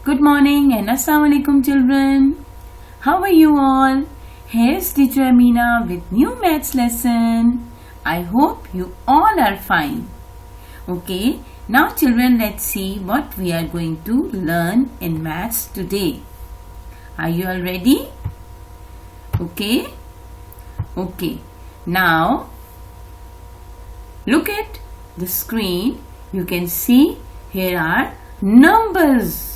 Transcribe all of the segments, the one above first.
Good morning and Assalamu alaikum children. How are you all? Here's teacher Amina with new maths lesson. I hope you all are fine. Okay, now children, let's see what we are going to learn in maths today. Are you all ready? Okay. Now look at the screen. You can see here are numbers.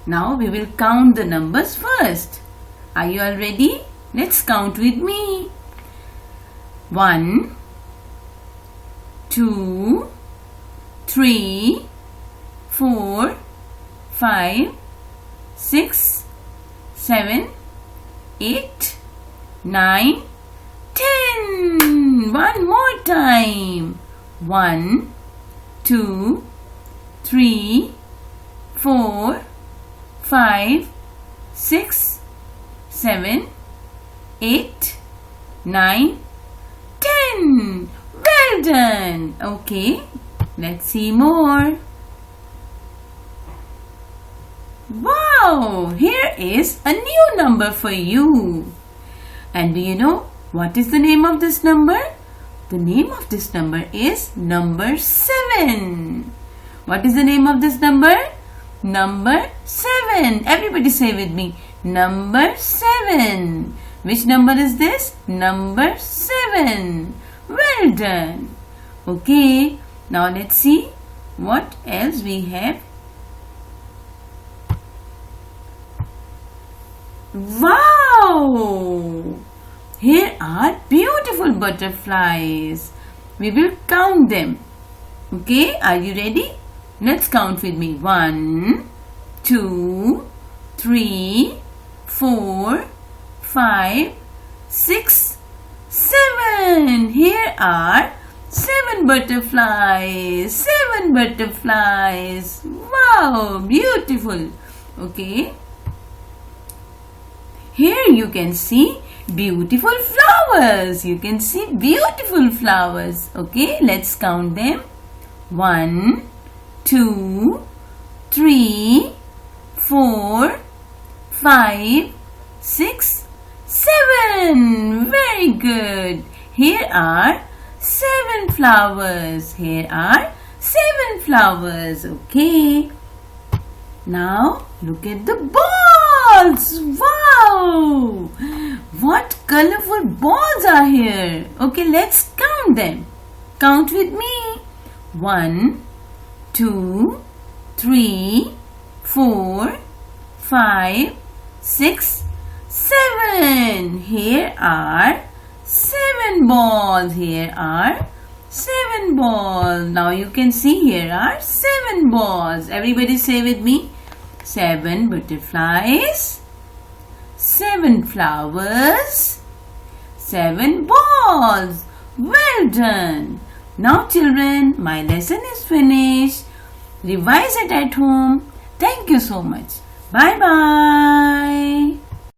Now we will count the numbers first. Are you all ready? Let's count with me. 1, 2, 3, 4, 5, 6, 7, 8, 9, 10. One more time. 1, 2, 3, 4, 5, 6, 7, 8, 9, 10. Well done. Okay, let's see more. Wow, here is a new number for you. And do you know what is the name of this number? The name of this number is number 7. What is the name of this number? Number 7. Everybody say with me. Number 7. Which number is this? Number 7. Well done. Okay. Now let's see what else we have. Wow! Here are beautiful butterflies. We will count them. Okay, are you ready? Let's count with me. 1, 2, 3, 4, 5, 6, 7. Here are 7 butterflies. 7 butterflies. Wow, beautiful. Okay. Here you can see beautiful flowers. You can see beautiful flowers. Okay, let's count them. 1, 2, 3, 4, 5, 6, 7. Very good. Here are 7 flowers. Here are 7 flowers. Okay. Now look at the balls. Wow! What colorful balls are here? Okay, let's count them. Count with me. 1, 2, 3, 4, 5, 6, 7. Here are 7 balls. Here are 7 balls. Now you can see here are 7 balls. Everybody say with me. 7 butterflies, 7 flowers, 7 balls. Well done. Now children, my lesson is finished. Revise it at home. Thank you so much. Bye bye.